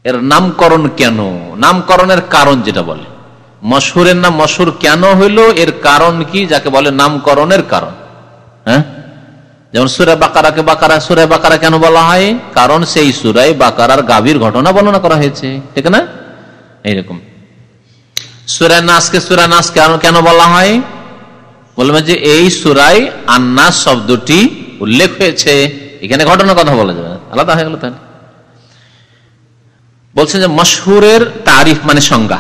এর নামকরণ কেন, নামকরণের কারণ যেটা বলে, মশহুরের নাম মশহুর কেন হইলো, এর কারণ কি, যাকে বলে নামকরণের কারণ। হ্যাঁ, যেমন সূরা বাকারাকে বাকারা, সূরা বাকারা কেন বলা হয়? কারণ সেই সূরায় বাকারার গাভীর ঘটনা বর্ণনা করা হয়েছে, ঠিক না? এইরকম সূরা নাসকে সূরা নাস কেন বলা হয়? বলবেন যে এই সূরায় আন-নাস শব্দটি উল্লেখ হয়েছে, এখানে ঘটনার কথা বলা যাবে, আলাদা হয়ে গেল। তাহলে বলছেন যে মশহুরের তারিফ মানে সংজ্ঞা,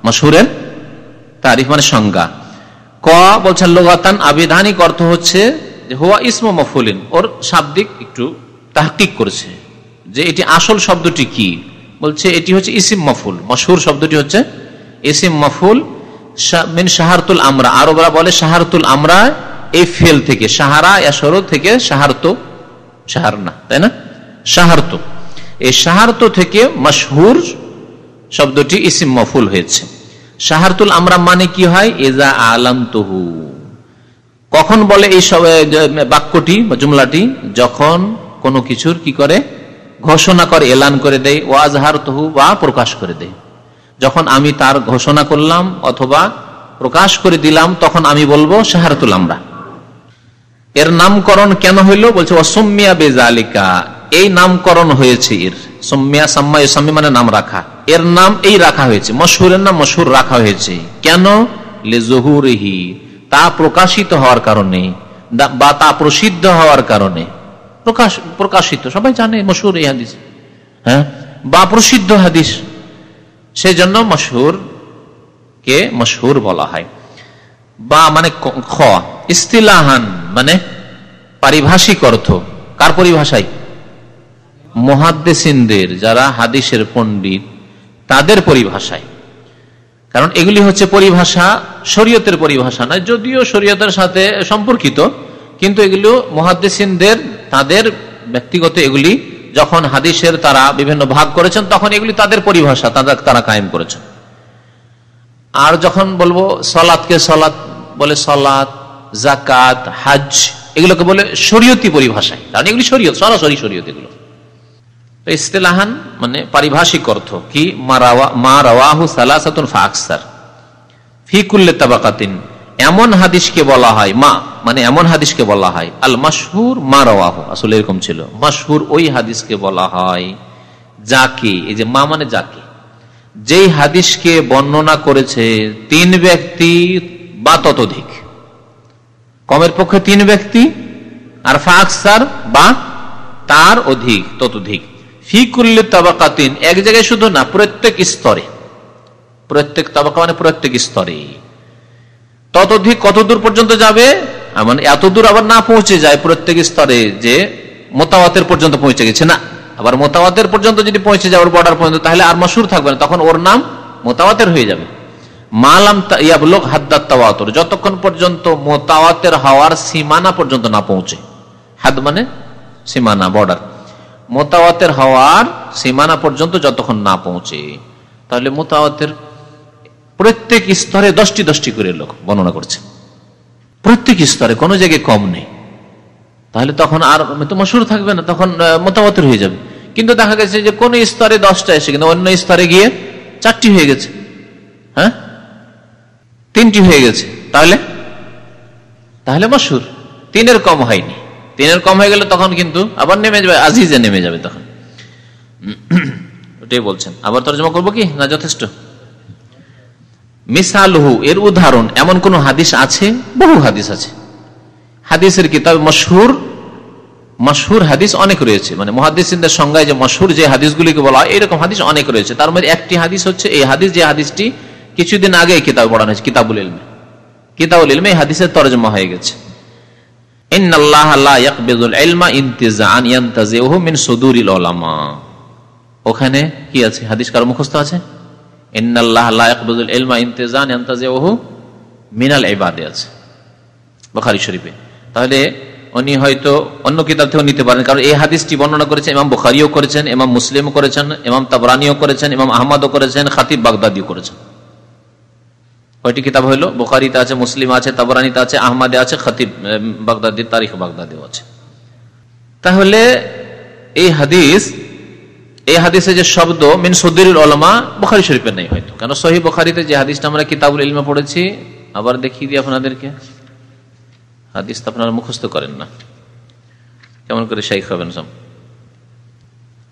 মশহুরের তারিফ মানে সংজ্ঞা। ক বলছেন লুগাতান, আবিধানিক অর্থ হচ্ছে যে হুয়া ইসমু মাফউলিন, ওর শাব্দিক একটু তাহকিক করেছে যে এটি আসল শব্দটি কি। বলছে এটি হচ্ছে ইসিম মাফউল, মশহুর শব্দটি হচ্ছে ইসিম মাফউল মিন শাহারতুল আমরা। আরবরা বলে শাহারতুল আমরা, এই ফেল থেকে, সাহারা ইয়াশরু থেকে শাহারতো, শাহার না, তাই না, শাহারতো, এই শাহারতো থেকে মশহুর শব্দটি ইসিম মাফউল হয়েছে। শাহারতুল আমরা মানে কি হয়? ইজা আলামতুহু, কখন বলে এই সব বাক্যটি বা জুমলাটি? যখন কোনো কিছুর কি করে, ঘোষণা করে, এলান করে দেয়, ওয়াজহারতুহু বা প্রকাশ করে দেয়। যখন আমি তার ঘোষণা করলাম অথবা প্রকাশ করে দিলাম, তখন আমি বলবো শাহারতুল আমরা। এর নামকরণ কেন হইল? বলছে ওয়াসুম্মিয়া বিযালিকা, এই নামকরণ হয়েছে এর। সুম্মিয়া সাম্মা ইউসাম্মি মানে নাম রাখা, এর নাম এই রাখা হয়েছে, মশহুরের নাম মশহুর রাখা হয়েছে। কেন? লিযুহুরিহি, তা প্রকাশিত হওয়ার কারণে বা তা প্রসিদ্ধ হওয়ার কারণে। প্রকাশিত সবাই জানে মশহুর এই হাদিস, হ্যাঁ, বা প্রসিদ্ধ হাদিস, সেই জন্য মশহুর কে মশহুর বলা হয়। বা মানে খ ইস্তিলাহান মানে পারিভাষিক অর্থ। কার পরিভাষায়? মুহাদ্দিসিনদের, যারা হাদিসের পণ্ডিত, তাদের পরিভাষায়। কারণ এগুলি হচ্ছে পরিভাষা, শরীয়তের পরিভাষা নয়, যদিও শরীয়তের সাথে সম্পর্কিত, কিন্তু এগুলো মুহাদ্দিসিনদের, তাদের ব্যক্তিগত, এগুলি যখন হাদিসের তারা বিভিন্ন ভাগ করেছেন, তখন এগুলি তাদের পরিভাষা, তারা কায়েম করেছেন। আর যখন বলবো সলাতকে সলাত বলে সলাত, যাকাত, হজ, এগুলোকে বলে শরীয়তি পরিভাষায়, কারণ এগুলি শরীয়ত, সরাসরি শরীয়ত। এগুলো ইস্তিলাহান মানে পারিভাষিক অর্থ কি? মা রাওয়াহু সালাসাতুন ফাআকসার ফি কুল্লি তাবাকাতিন, এমন হাদিসকে বলা হয়, মা মানে এমন হাদিসকে বলা হয়, আল মাশহুর মা রাওয়াহু, আসলে এরকম ছিল, মাশহুর ওই হাদিসকে বলা হয় যাকে, এই যে মা মানে যাকে, যেই হাদিসকে বর্ণনা করেছে 3 ব্যক্তি বা ততোধিক, কমের পক্ষে 3 ব্যক্তি, আর ফাআকসার বা তার অধিক, ততোধিক। ফি কুল্লি তাবাকাতিন, এক জায়গায় শুধু না, প্রত্যেক স্তরে, প্রত্যেক তাবাকা মানে প্রত্যেক স্তরে। ততোধিক কতদূর পর্যন্ত যাবে? মানে এতদূর আবার না পৌঁছে যায় প্রত্যেক স্তরে যে মুতাওয়াতির পর্যন্ত পৌঁছে গেছে, না, আবার মুতাওয়াতির পর্যন্ত যদি পৌঁছে যায়, ওর বর্ডার পর্যন্ত, তাহলে আর মাশহুর থাকবে না, তখন ওর নাম মুতাওয়াতির হয়ে যাবে। মালাম ইয়াবলুগ হাদ্দাত তাওয়াতুর, যতক্ষণ পর্যন্ত মুতাওয়াতির হওয়ার সীমানা পর্যন্ত না পৌঁছে। হাদ মানে সীমানা, বর্ডার, মুতাওয়াতির হওয়ার সীমানা পর্যন্ত যতক্ষণ না পৌঁছে, তাহলে মুতাওয়াতির প্রত্যেক স্তরে 10টি করে লোক বর্ণনা করছে, প্রত্যেক স্তরে, কোনো জায়গায় কম নেই। তাহলে তখন আর তো মাশহুর থাকবে না, তখন মুতাওয়াতির হয়ে যাবে। কিন্তু দেখা গেছে যে কোন স্তরে 10টা এসে, কিন্তু অন্য স্তরে গিয়ে 4টি হয়ে গেছে, হ্যাঁ, 3টি হয়ে গেছে, তাহলে মাশহুর। 3-এর কম হয়নি, 3-এর কম হয়ে গেলে তখন কিন্তু আবার নেমে যাবে, আজিজে নেমে যাবে তখন। ওটাই বলছেন। আবার তরজমা করবো কি না? যথেষ্ট। মিসালহু, এর উদাহরণ, এমন কোন হাদিস আছে? বহু হাদিস আছে। হাদিসের কিতাব মশহুর হাদিস অনেক রয়েছে, মানে মুহাদ্দিসিনদের সংজ্ঞায় যে মশহুর যে হাদিসগুলিকে বলা হয়, এরকম হাদিস অনেক রয়েছে। তার মধ্যে একটি হাদিস হচ্ছে এই হাদিস, যে হাদিসটি কিছুদিন আগে কিতাবে পড়ানো হয়েছে, কিতাবুল ইলমে এই হাদিসের তরজমা হয়ে গেছে। ইন্নাল্লাহা লা ইয়াকবিযুল ইলমা ইনতিজাআন ইয়ানতাজিউহু মিন সুদুরিল উলামা। ওখানে কি আছে? হাদিস কারো মুখস্থ আছে? ইন্নাল্লাহা লা ইয়াকবিযুল ইলমা ইনতিজাআন ইয়ানতাজিউহু মিনাল ইবাদি আছে বুখারী শরীফে। তাহলে উনি হয়তো অন্য কিতাব থেকেও নিতে পারেন, কারণ এই হাদিসটি বর্ণনা করেছেন ইমাম বুখারীও করেছেন, ইমাম মুসলিমও করেছেন, ইমাম তাবরানিও করেছেন, ইমাম আহমদও করেছেন, খাতিব বাগদাদিও করেছেন। কয়টি কিতাব হইল? বুখারীতে আছে, মুসলিম আছে, তাবরানিতে আছে, আহমদে আছে, খাতিব বাগদাদির তারিখ বাগদাদিও আছে। তাহলে এই হাদিস এই হাদিসে যে শব্দ মিন সুদুরিল উলামা বুখারী শরীফে নেই হয়তো, কারণ সহিহ বুখারীতে যে হাদিসটা আমরা কিতাবুল ইলমে পড়েছি, আবার দেখিয়ে দিই আপনাদেরকে, হাদিস তো আপনারা মুখস্থ করেন না, কেমন করে শাইখ হবেন সব।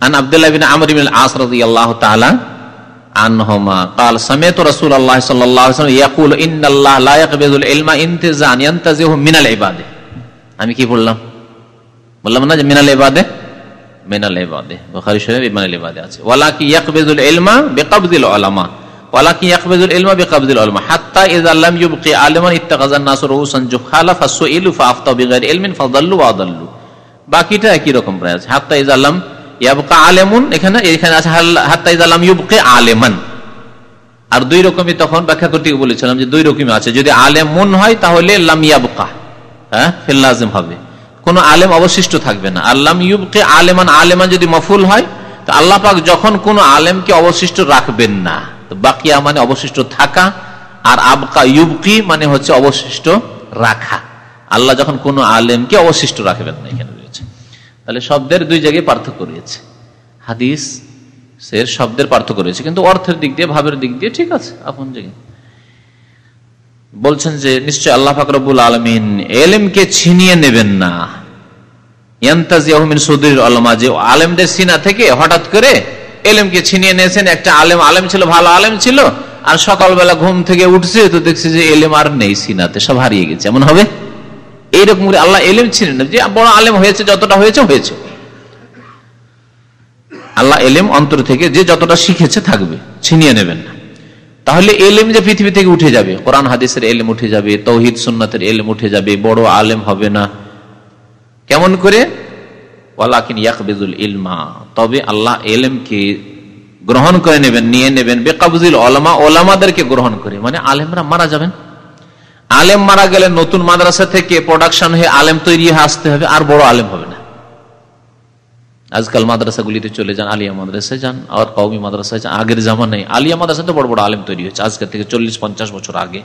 আন আব্দুল্লাহ বিন আমর ইবনে আল-আস রাদিয়াল্লাহু তাআলা আনহুমা قال سمعت رسول الله صلى الله عليه وسلم يقول ان الله لا يقبض العلم انتزاعا ينتزعه من العباد। আমি কি বললাম না যে মিনাল ইবাদে, মিনাল ইবাদে বুখারী শরীফে মিনাল ইবাদে আছে, ওয়ালাকি ইয়াকবিজুল ইলমা বিকবজিল উলামা, ওয়ালাকি ইয়াকবিজুল ইলমা বিকবজিল উলামা হাত্তা ইযা লাম ইউবকি আলিমান ইত্তাখাযান নাসু রুউসান জুহালা ফাসুইলু ফাআফতা বিগাইরি ইলমিন ফাদাল্লু ওয়া আদাল্লু। বাকিটা একই রকম প্রায় আছে, হাত্তা ইযা লাম ইয়াবকা আলেমুন, এখানে আছে হাত্তা ইযা লাম ইউবকি আলেমান। আর দুই রকমই তখন ব্যাখ্যা করতে বলেছিলাম যে দুই রকমই আছে, যদি আলেমুন হয় তাহলে লাম ইয়াবকা, হ্যাঁ ফিল লাজিম হবে, কোন আলেম অবশিষ্ট থাকবে না। আর লাম ইউবকি আলেমান, আলেমান যদি মফুল হয় তো আল্লাহ পাক যখন কোন আলেমকে অবশিষ্ট রাখবেন না, তো বাকিয়া মানে অবশিষ্ট থাকা, আর আবকা ইউবকি মানে হচ্ছে অবশিষ্ট রাখা। আল্লাহ যখন কোন আলেমকে অবশিষ্ট রাখবেন না, এখানে রয়েছে। তাহলে শব্দের দুই জায়গায় পার্থক্য রয়েছে, হাদিস এর শব্দের পার্থক্য রয়েছে, কিন্তু অর্থের দিক দিয়ে ভাবের দিক দিয়ে ঠিক আছে আপন জায়গায়। বলছেন যে নিশ্চয় আল্লাহ পাক রব্বুল আলামিন ইলমকে ছিনিয়ে নেবেন না, ইয়ান্তাজিহু মিন সুদুরিল উলামা, যে আলেমদের সিনা থেকে হঠাৎ করে ইলমকে ছিনিয়ে নিয়েছেন। একটা আলেম ছিল, ভালো আলেম ছিল, আর সকালবেলা ঘুম থেকে উঠছে তো দেখছে যে ইলম আর নেই, সিনাতে সব হারিয়ে গেছে, এমন হবে? এইরকম করে আল্লাহ ইলম ছিনিয়ে নেন, যে বড় আলেম হয়েছে, যতটা হয়েছে হয়েছে। আল্লাহ ইলম অন্তর থেকে যে যতটা শিখেছে থাকবে, ছিনিয়ে নেবেন না। তাহলে ইলম যে পৃথিবী থেকে উঠে যাবে, কোরআন হাদিসের ইলম উঠে যাবে, তাওহীদ সুন্নাতের ইলম উঠে যাবে, বড় আলেম হবে না, কেমন করে? ওয়ালাকিন ইয়াকবিজুল ইলমা, তবে আল্লাহ ইলমকে গ্রহণ করে নেবেন, নিয়ে নেবেন, বিকবজিল উলামা, উলামাদেরকে গ্রহণ করে, মানে আলেমরা মারা যাবেন। আলেম মারা গেলে নতুন মাদ্রাসা থেকে প্রোডাকশন হয়ে আলেম তৈরি হয়ে আসতে হবে, আর বড় আলেম হবে না। আজকাল মাদ্রাসাগুলিতে চলে যান, আলিয়া মাদ্রাসায় যান আর কওমি মাদ্রাসায় যান, আগের জামানায় আলিয়া মাদ্রাসাতে বড় বড় আলেম তৈরি হয়েছে, আজকের থেকে 40-50 বছর আগে।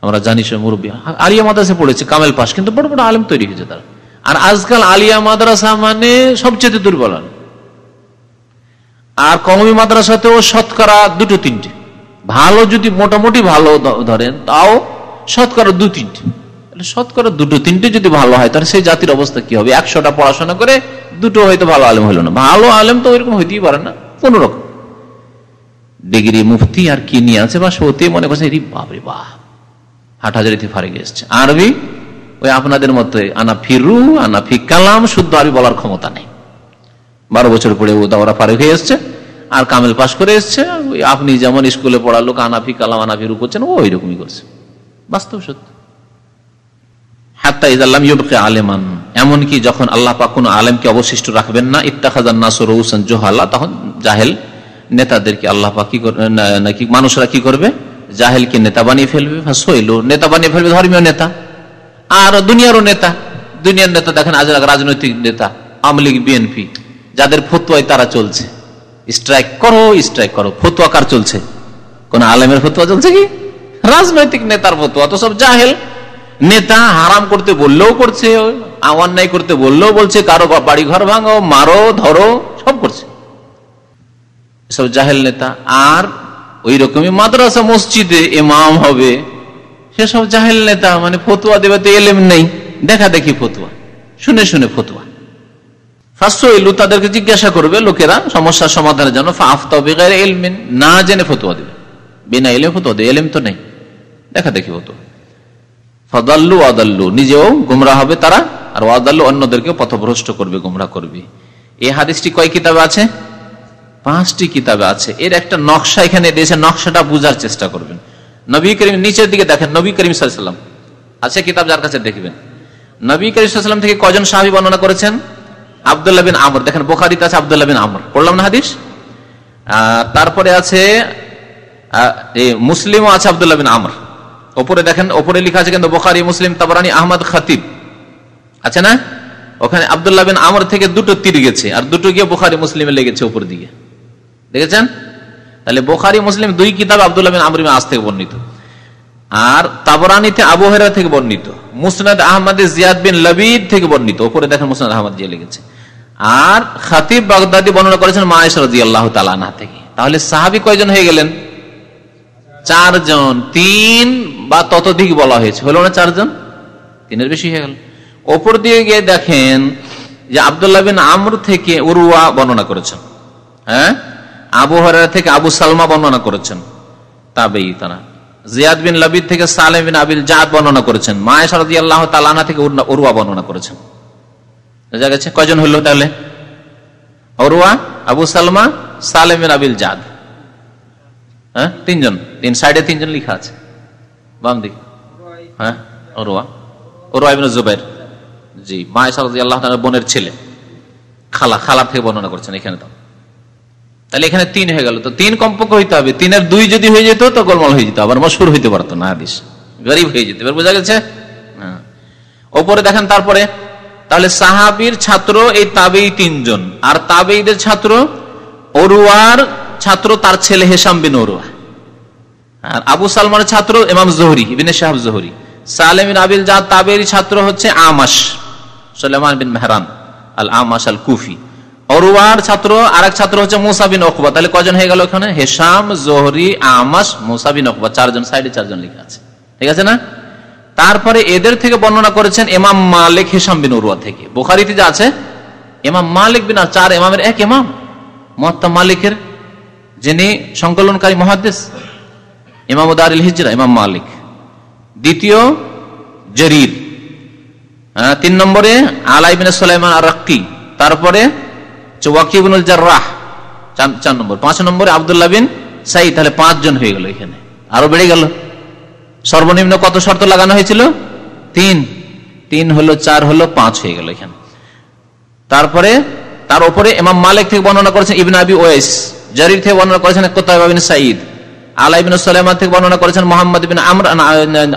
আমরা জানি সে মুরব্বী আলিয়া মাদ্রাসায় পড়েছে, কামেল পাস, কিন্তু বড় বড় আলেম তৈরি হয়েছে তারা। আর আজকাল আলিয়া মাদ্রাসা মানে সবচেয়ে দুর্বল, আর কওমি মাদ্রাসাতেও শতকরা 2-3টে ভালো, যদি মোটামুটি ভালো ধরেন তাও শতকরা 2-3টে, শতকরা 2-3টে যদি ভালো হয় তাহলে সেই জাতির অবস্থা কি হবে? 100টা পড়াশোনা করে 2টো হয়তো ভালো আলেম হলো না। ভালো আলেম তো ওইরকম হইতেই পারে না, কোন রকম ডিগ্রি মুফতি আর কি নিয়ে আছে, বা সত্যি মনে করছে বাপরে বাহ হাটহাজারিতে ফারিক এসছে। আরবি ওই আপনাদের মতো আনা ফিরু আনা ফি কালাম, শুদ্ধ আরবি বলার ক্ষমতা নেই। 12 বছর পরে ও দাওরা ফারিক হয়ে এসছে আর কামেল পাস করে এসছে। আপনি যেমন স্কুলে পড়ার লোক আনাফি কালাম আনাফি রু করছেন, ও ওই রকমই করছে, বাস্তব সত্য। হাত্তা ইযা লাম ইউবকি আলেমান, এমনকি যখন আল্লাহ পাক কোন আলেমকে অবশিষ্ট রাখবেন না, ইত্তাখাযান নাসু রুউসান জুহালা, তখন জাহেল নেতাদেরকে আল্লাহ পাক কি করবে, নাকি মানুষরা কি করবে? জাহেলকে নেতা বানিয়ে ফেলবে। ফাসইলু, নেতা বানিয়ে ফেলবে, ধর্মীয় নেতা আর দুনিয়ারও নেতা। দুনিয়ার নেতা দেখেন আজ রাজনৈতিক নেতা, আওয়ামী লীগ, বিএনপি, যাদের ফতোয়ায় তারা চলছে, স্ট্রাইক করো, ফতোয়া কার চলছে? কোন আলেমের ফতোয়া চলছে কি? রাজনৈতিক নেতার ফতোয়া। তো সব জাহেল নেতা, হারাম করতে বললেও করছে, অন্যায় করতে বললেও বলছে, কারো বাড়ি ঘর ভাঙো, মারো, ধরো, সব করছে, সব জাহেল নেতা। আর ওই রকমই মাদ্রাসা মসজিদে ইমাম হবে, সেসব জাহেল নেতা, মানে ফতোয়া দেবে তো এলেম নেই, দেখা দেখি ফতোয়া, শুনে শুনে ফতোয়া। ফাসইলু, তাদেরকে জিজ্ঞাসা করবে লোকেরা সমস্যার সমাধানের জন্য, ফাআফতাউ বিগাইরি ইলমিন, না জেনে ফতোয়া দেবে, বিনা ইলমে ফতোয়া দেবে, ইলম তো নেই, দেখা দেখি ফতোয়া। ফাদাল্লু ওয়াদাল্লু, নিজেও গোমরাহ হবে তারা, আর ওয়াদাল্লু, অন্যদেরকে পথভ্রষ্ট করবে, গোমরাহ করবে। এই হাদিসটি কয় কিতাবে আছে? 5টি কিতাবে আছে। এর একটা নকশা এখানে দিয়েছে, নকশাটা বুঝার চেষ্টা করবেন। নবী করিম, নিচের দিকে দেখেন, নবী করিম সাল্লাল্লাহু আলাইহি ওয়াসাল্লাম আছে কিতাব, যার কাছে দেখবেন। নবী করিম সাল্লাল্লাহু আলাইহি ওয়াসাল্লাম থেকে কয়জন সাহাবী বর্ণনা করেছেন? আব্দুল্লাহ বিন আমর, দেখেন বুখারীতে আছে আব্দুল্লাহ বিন আমর, পড়লাম না হাদিস। তারপরে আছে মুসলিমও আছে আব্দুল্লাহ বিন আমর, ওপরে দেখেন, ওপরে লেখা আছে কিন্তু বুখারী, মুসলিম, তাবরানী, আহমদ, খতিব আছে না? ওখানে আব্দুল্লাহ বিন আমর থেকে 2টো তীর গেছে, আর 2টো গিয়ে বুখারী মুসলিমে লেগেছে উপর দিকে, দেখেছেন? তাহলে বুখারী মুসলিম 2 কিতাব আব্দুল্লাহ বিন আমর আজ থেকে বর্ণিত, আর তাবরানীতে আবু হুরায়রা থেকে বর্ণিত, মুসনাদ আহমদে জিয়াদ বিন লাবিদ থেকে বর্ণিত, উপরে দেখেন মুসনাদ আহমদ দিয়ে লেগেছে। আর খাতিব বাগদাদি বর্ণনা করেছেন মা আয়েশা রাদিয়াল্লাহু তাআলা আনহা থেকে। তাহলে সাহাবী কয়জন হয়ে গেলেন? 4 জন। 3 বা ততোধিক বলা হয়েছে, হলো না 4 জন? 3-এর বেশি হয়ে গেল। ওপর দিয়ে গিয়ে দেখেন যে আব্দুল্লাহ বিন আমর থেকে উরওয়া বর্ণনা করেছেন, হ্যাঁ, আবু হুরায়রা থেকে আবু সালমা বর্ণনা করেছেন, তাবেঈ তারা। জিয়াদ বিন লাবিদ থেকে সালেম বিন আবিল জাদ বর্ণনা করেছেন, মা আয়েশা রাদিয়াল্লাহু তাআলা আনহা থেকে উরওয়া বর্ণনা করেছেন। বুঝা গেছে? কয়জন হলো তাহলে? উরওয়া, আবু সালমা, সালেম বিন আবিল জাদ, হ্যাঁ, 3 জন। 3 সাইডে 3 জন লেখা আছে বাম দিকে, হ্যাঁ, উরওয়া ইবনে জুবাইর, জি, মা আয়েশা রাদিয়াল্লাহু তাআলার বোনের ছেলে, খালার থেকে বর্ণনা করছেন এখানে। তো তাহলে এখানে 3 হয়ে গেল। তো 3 কমপক্ষে হইতে হবে। 3-এর 2 যদি হয়ে যেত তো গোলমাল হয়ে যেত, আবার মশহুর হইতে পারতো না, হাদিস গরীব হয়ে যেত। এবার বোঝা গেছে? ওপরে দেখেন তারপরে, তাহলে সাহাবীর ছাত্র এই তাবেঈ 3 জন, আর তাবেঈদের ছাত্র উরওয়ার ছাত্র তার ছেলে হিশাম বিন উরওয়া, আর আবু সালমার ছাত্র ইমাম জোহরি ইবনে শাহাব জোহরি, সালেম বিন আবিল জাদ তাবেঈর ছাত্র হচ্ছে আমাশ সুলাইমান বিন মেহরান আল আমাশ আল কুফি। উরওয়ার ছাত্র আরেক ছাত্র হচ্ছে মুসা বিন উকবা। তাহলে কয়জন হয়ে গেল ওখানে? হিশাম, জোহরি, আমাশ, মুসা বিন উকবা, 4 জন। সাইডে 4 জন লেখা আছে, ঠিক আছে না? তারপরে এদের থেকে বর্ণনা করেছেন ইমাম মালিক হিশাম বিন উরওয়া থেকে। বুখারীতে যা আছে ইমাম মালিক বিন 4 ইমামের এক ইমাম, মুয়াত্তা মালিকের যিনি সংকলনকারী মুহাদ্দিস, ইমাম দারুল হিজরা ইমাম মালিক। দ্বিতীয় জরির, 3 নম্বরে আলা ইবনে সুলাইমান আর-রাক্কি, তারপরে ওয়াকি ইবনুল জাররাহ 4 নম্বর, 5 নম্বরে আব্দুল্লাহ বিন সাঈদ। তাহলে 5 জন হয়ে গেল। এখানে আরো বেড়ে গেল। সর্বনিম্ন কত শর্ত লাগানো হয়েছিল? 3 হলো 4 হলো 5 হয়ে গেল এখানে। তারপরে তার উপরে ইমাম মালিক থেকে বর্ণনা করেছেন ইবনে আবি ওয়াইস, জারির থেকে বর্ণনা করেছেন কুতাইবা বিন সাঈদ, আলা ইবনে সুলাইমান থেকে বর্ণনা করেছেন মুহাম্মদ বিন আমর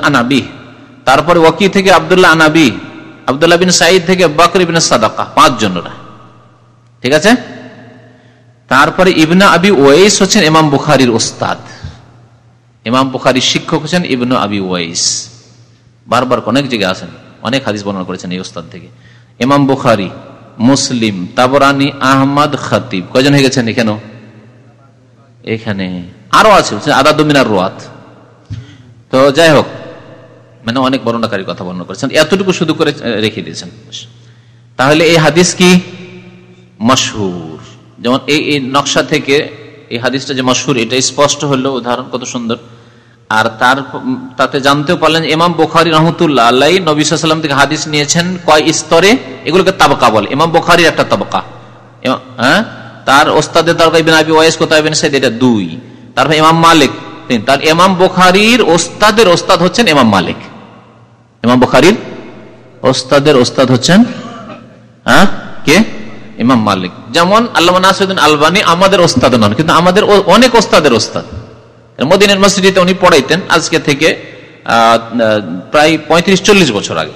আনাবি, তারপরে ওয়াকি থেকে আব্দুল্লাহ আনাবি, আব্দুল্লাহ বিন সাঈদ থেকে বকর ইবনে সাদাকা, 5 জনরা, ঠিক আছে? তারপরে ইবনে আবি ওয়াইস হচ্ছেন ইমাম বুখারীর ওস্তাদ, ইমাম বুখারীর শিক্ষক হচ্ছেন ইবনে আবি ওয়াইস। বারবার অনেক জায়গায় আছেন, অনেক হাদিস বর্ণনা করেছেন এই ওস্তাদ থেকে। ইমাম বুখারী, মুসলিম, তাবরানি, আহমদ, খাতিব, কয়জন হয়ে গেছেন এখানে? এখানে আরো আছে আদাদু মিনার রুয়াত। তো যাই হোক, মানে অনেক বর্ণনাকারী কথা বর্ণনা করেছেন, এতটুকু শুধু করে রেখে দিয়েছেন। তাহলে এই হাদিস কি মশহুর? যেমন এই নকশা থেকে এই হাদিসটা যে মশহুর, এটা স্পষ্ট হলো, উদাহরণ কত সুন্দর। আর তাতে জানতেও পারলেন ইমাম বুখারী রাহমাতুল্লাহ আলাইহি নবী সাল্লাল্লাহু আলাইহি ওয়াসাল্লাম থেকে হাদিস নিয়েছেন কয় স্তরে, এগুলোকে তাবাকা বলে। ইমাম বুখারীর একটা তাবাকা, হ্যাঁ, তার ওস্তাদের তাবাকা ইবনে আবি ওয়াইস, কুতাইবা বিন সাঈদ, এটা 2। তারপর ইমাম মালিক 3। তার ইমাম বুখারীর ওস্তাদের ওস্তাদ হচ্ছেন ইমাম মালিক। ইমাম বুখারীর ওস্তাদের ওস্তাদ হচ্ছেন কে? ইমাম মালিক। যেমন আল্লামা নাসিরউদ্দিন আলবানী আমাদের ওস্তাদ নন, কিন্তু আমাদের অনেক ওস্তাদের ওস্তাদ। মদিনার মসজিদে উনি পড়াইতেন আজকে থেকে প্রায় 35-40 বছর আগে।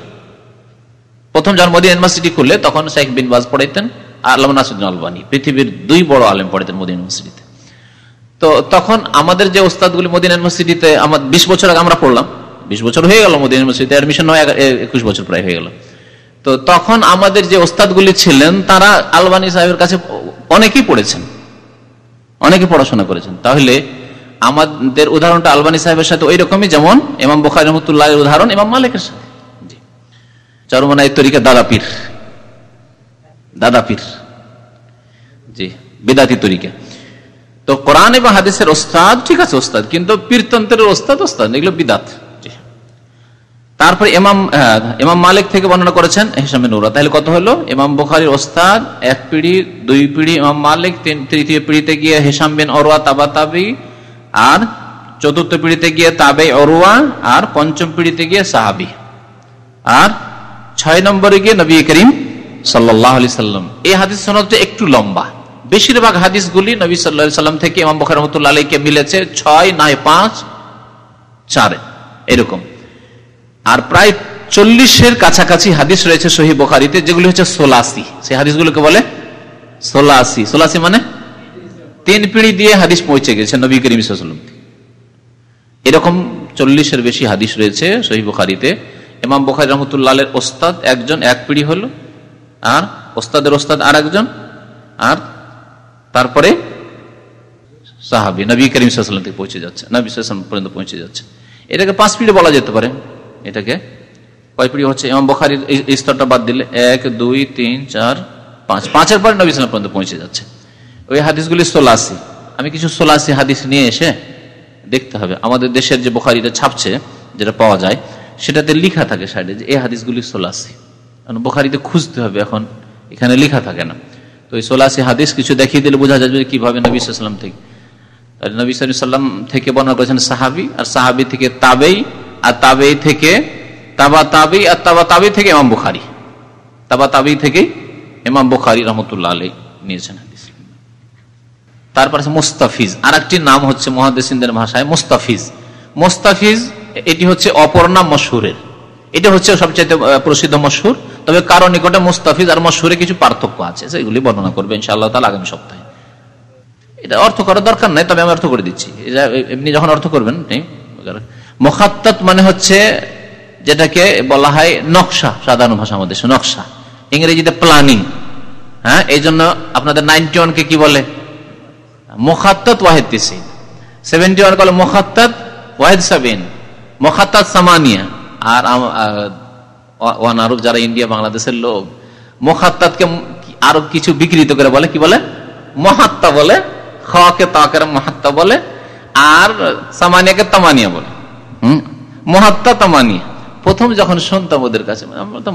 প্রথম যখন মদিনার মসজিদ খুললে তখন শেখ বিন বাজ পড়াইতেন, আর আল্লামা নাসিরউদ্দিন আলবানী, পৃথিবীর 2 বড় আলেম পড়াইতেন মদিনার মসজিদে। তো তখন আমাদের যে ওস্তাদগুলি মদিনার মসজিদে, আমার 20 বছর আগে আমরা পড়লাম, 20 বছর হয়ে গেল মদিনার মসজিদে, অ্যাডমিশন হয় 21 বছর প্রায় হয়ে গেল। তো তখন আমাদের যে ওস্তাদগুলি ছিলেন তারা আলবানী সাহেবের কাছে অনেকেই পড়েছেন, অনেকে পড়াশোনা করেছেন। তাহলে আমাদের উদাহরণটা আলবানী সাহেবের সাথে ওই রকমই, যেমন ইমাম বুখারী রাহমাতুল্লাহির উদাহরণ ইমাম মালিকের সাথে। চরমনাই তরিকা দাদা পীর, জি, বিদাতি তরিকা। তো কোরআন এবং হাদিসের ওস্তাদ, ঠিক আছে ওস্তাদ, কিন্তু পীরতন্ত্রের ওস্তাদ এগুলো বিদাত। তারপর ইমাম মালিক থেকে বর্ণনা করেছেন হিশাম বিন উরওয়া। তাহলে কত হলো? ইমাম বুখারীর ওস্তাদ 1 পিঢ়ি, 2 পিঢ়ি ইমাম মালিক, 3য় পিঢ়িতে গিয়ে হিশাম বিন উরওয়া তাবাতাবি, আর 4র্থ পিঢ়িতে গিয়ে তাবেঈ উরওয়া, আর 5ম পিঢ়িতে গিয়ে সাহাবী, আর 6 নম্বরে গিয়ে নবী করিম সাল্লাল্লাহু আলাইহি সাল্লাম। এই হাদিস সনদটা একটু লম্বা। বেশিরভাগ হাদিসগুলি নবী সাল্লাল্লাহু আলাইহি সাল্লাম থেকে ইমাম বুখারী রাহমাতুল্লাহ আলাইহি মিলেছে 6 নয় 5 4 এরকম। আর প্রায় 40-এর কাছাকাছি হাদিস রয়েছে সহিহ বুখারীতে, যেগুলো হচ্ছে সোলাসি। সেই হাদিসগুলোকে বলে সোলাসি। সোলাসি মানে 3 পিঢ়ি দিয়ে হাদিস পৌঁছে গেছে নবী করিম সাল্লাল্লাহু আলাইহি ওয়াসাল্লাম। এরকম 40-এর বেশি হাদিস রয়েছে সহিহ বুখারীতে। ইমাম বুখারী রাহমাতুল্লাহ আলাইহির ওস্তাদ একজন, 1 পিঢ়ি হলো, আর ওস্তাদের ওস্তাদ আর একজন, আর তারপরে সাহাবী নবী করিম সাল্লাল্লাহু আলাইহি ওয়াসাল্লাম থেকে পৌঁছে যাচ্ছে, নবী সাল্লাল্লাহু আলাইহি ওয়াসাল্লাম পর্যন্ত পৌঁছে যাচ্ছে। এটাকে 5 পিঢ়ি বলা যেতে পারে। এটাকে কয় পিঢ়ি হচ্ছে? ইমাম বুখারীর এই স্তরটা বাদ দিলে 1 2 3 4 5, 5-এর পরে নবী সাল্লাল্লাহু আলাইহি ওয়াসাল্লাম পর্যন্ত পৌঁছে যাচ্ছে। ওই হাদিসগুলি 86। আমি কিছু 86 হাদিস নিয়ে এসে দেখতে হবে। আমাদের দেশের যে বুখারীটা ছাপছে, যেটা পাওয়া যায়, সেটাতে লেখা থাকে সাইডে যে এই হাদিসগুলি 86। কারণ বুখারীতে খুঁজতে হবে, এখন এখানে লেখা থাকে না। তো এই 86 হাদিস কিছু দেখিয়ে দিলে বোঝা যাবে কিভাবে নবী সাল্লাল্লাহু আলাইহি ওয়াসাল্লাম থেকে, নবী সাল্লাল্লাহু আলাইহি ওয়াসাল্লাম থেকে বর্ণনা করেছেন সাহাবী, আর সাহাবী থেকে তাবেঈ, আর তাবেঈ থেকে তাবা তাবেঈ, আর তাবা তাবেঈ থেকে ইমাম বুখারী, তাবা তাবেঈ থেকে ইমাম বুখারী রাহমাতুল্লাহ আলাইহি নিয়েছেন হাদিস। তারপর আছে মুস্তাফিজ, আরেকটি নাম হচ্ছে মুহাদ্দিসিনদের ভাষায় মুস্তাফিজ। মুস্তাফিজ এটি হচ্ছে অপর নাম মশহুরের, এটা হচ্ছে সবচেয়ে প্রসিদ্ধ মশহুর। তবে কারো নিকটে মুস্তাফিজ আর মশহুরে কিছু পার্থক্য আছে, সেগুলি বর্ণনা করবে ইনশাআল্লাহ তাআলা আগামী সপ্তাহে। এটা অর্থ করার দরকার নাই, তবে আমি অর্থ করে দিচ্ছি। এমনি যখন অর্থ করবেন, মুখাত্তাত মানে হচ্ছে যেটাকে বলা হয় নকশা, সাধারণ ভাষা আমাদের নকশা, ইংরেজিতে প্ল্যানিং। হ্যাঁ, এই জন্য আপনাদের 91 কে কি বলে? মুখাত্তাত ওয়াহিদ 90, 71 বলে মুখাত্তাত ওয়াহিদ 70, মুখাত্তাত সামানিয়া। আর ওয়ান আরব যারা ইন্ডিয়া বাংলাদেশের লোক, মুখাত্তাতকে আরো কিছু বিকৃত করে বলে, কি বলে? মুহাত্তা বলে, খাকে তাকের মুহাত্তা বলে, আর সামানিয়াকে তামানিয়া বলে। মুহাত্তা তামানিয়া প্রথম যখন শুনতাম ওদের কাছে,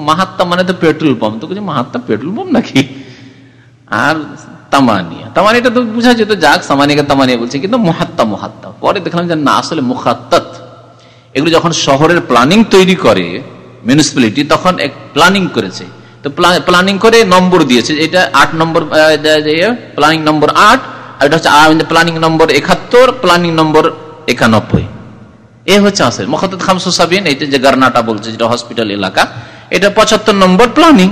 মাহাত্তা মানে তো পেট্রোল পাম্প, তো কিছু মাহাত্তা পেট্রোল পাম্প নাকি? আর তামানিয়া, তামানিয়াটা তো বুঝা যেত, যাক সামানিয়াকে তামানিয়া বলছে, কিন্তু মুহাত্তা মুহাত্তা। পরে দেখলাম যে না, আসলে মুখাত্তাত। এগুলো যখন শহরের প্ল্যানিং তৈরি করে মিউনিসিপ্যালিটি, তখন এক প্ল্যানিং করেছে, তো প্ল্যানিং করে নম্বর দিয়েছে, এটা 8 নম্বর প্ল্যানিং নম্বর 8, আর এটা হচ্ছে প্ল্যানিং নম্বর 71, প্ল্যানিং নম্বর 91। এ হচ্ছে আসলে মুখাত্তাত 75। এটা যে গার্নাটা বলছে, যেটা হসপিটাল এলাকা, এটা 75 নম্বর প্ল্যানিং।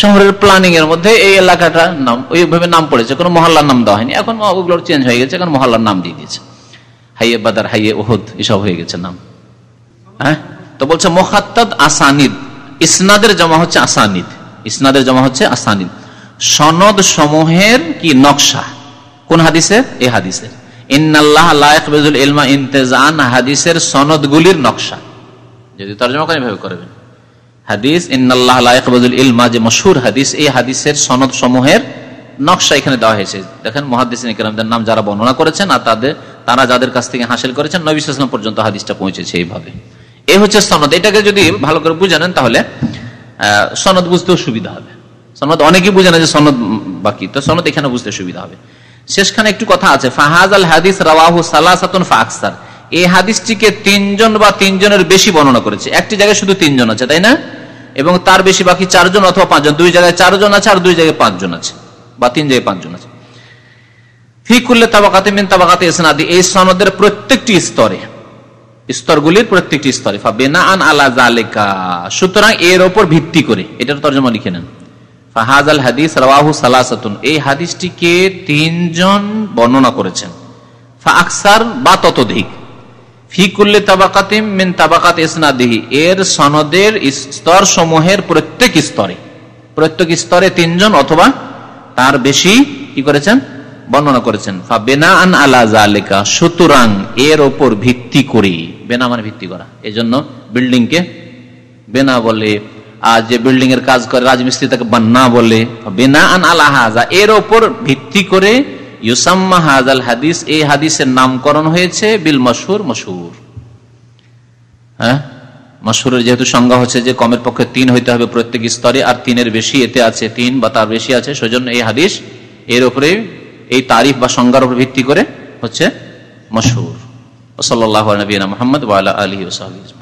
শহরের প্ল্যানিং এর মধ্যে এই এলাকাটা নাম ওইভাবে নাম পড়েছে, কোনো মহল্লার নাম দেওয়া হয়নি। এখন ওগুলোর চেঞ্জ হয়ে গেছে, এখন মহল্লার নাম দিয়ে দিয়েছে, হাইয়ে বাদার, হাইয়ে উহুদ, এসব হয়ে গেছে নাম। হ্যাঁ, তো বলছে মুখাত্তাত আসানিদ, ইসনাদের জমা হচ্ছে আসানিদ, ইসনাদের জমা হচ্ছে আসানিদ, সনদ সমূহের কি নকশা। কোন হাদিসের? এই হাদিসের। ইন্নাল্লাহ লা ইয়াকবিজুল ইলমা ইনতিজান, হাদিসের সনদগুলির নকশা। যদি তরজমা করেন এভাবে করবেন, হাদিস ইন্নাল্লাহ লা ইয়াকবিজুল ইলমা, যে মশহুর হাদিস, এই হাদিসের সনদ সমূহের নকশা এখানে দেওয়া হয়েছে। দেখেন মুহাদ্দিসিন কিরামদের নাম যারা বর্ণনা করেছেন, আর তারা যাদের কাছ থেকে হাসিল করেছেন, নবী সাল্লাল্লাহু আলাইহি ওয়াসাল্লাম পর্যন্ত হাদিসটা পৌঁছেছে এইভাবে। এই হচ্ছে সনদ। এটাকে যদি ভালো করে বুঝে নেন, তাহলে সনদ বুঝতেও সুবিধা হবে। সনদ অনেকেই বুঝে না যে সনদ বাকি, তো সনদ এখানে বুঝতে সুবিধা হবে। শেষখানে একটু কথা আছে, ফাহাজাল হাদিস রাওয়াহু সালাসাতুন ফাআকসার, এই হাদিসটিকে 3 জন বা 3 জনের বেশি বর্ণনা করেছে। একটি জায়গায় শুধু 3 জন আছে, তাই না? এবং তার বেশি বাকি 4 জন অথবা 5 জন, 2 জায়গায় 4 জন আছে, আর 2 জায়গায় 5 জন আছে, বা 3 জায়গায় 5 জন আছে। ফি কুল্লি তাবাকাতি মিন তাবাকাতি ইসনাদি, এই সনদের প্রত্যেকটি স্তরে, স্তরগুলির প্রত্যেকটি স্তরে, ফাবিনাআন আলা যালিকা, সুতরাং এর উপর ভিত্তি করে, এটার তরজমা লিখে নেন, ফাহাজাল হাদিস রাওয়াহু সালাসাতুন, এই হাদিসটিকে 3 জন বর্ণনা করেছেন, ফাআকসার বা ততোধিক, ফি কুল্লি তাবাকাতিম মিন তাবাকাতি ইসনাদিহি, এর সনদের স্তর সমূহের প্রত্যেক স্তরে 3 জন অথবা তার বেশি কি করেছেন? বর্ণনা করেছেন। ফাবিনাআন আলা যালিকা, সুতরাং এর উপর ভিত্তি করে, বেনা মানে ভিত্তি করা, এজন্য বিল্ডিং কে বেনা বলে, আর যে বিল্ডিং এর কাজ করে রাজমিস্ত্রি তাকে বান্না বলে। বিনাআন আলা হাযা, এর উপর ভিত্তি করে, ইউসাম্মা হাযাল হাদিস, এই হাদিসের নামকরণ হয়েছে বিল মশহুর, মশহুর। হ্যাঁ, মশহুরের যেহেতু সংজ্ঞা হচ্ছে যে কমের পক্ষে 3 হইতে হবে প্রত্যেক স্তরে, আর 3 এর বেশি এতে আছে, 3 বা তার বেশি আছে, সেজন্য এই হাদিস এর উপরে, এই তারিফ বা সংজ্ঞার উপর ভিত্তি করে হচ্ছে মশহুর। সাল্লাল্লাহু আলা নবিয়িনা মুহাম্মদ ওয়া আলা আলিহি ওয়া সাহবিহি।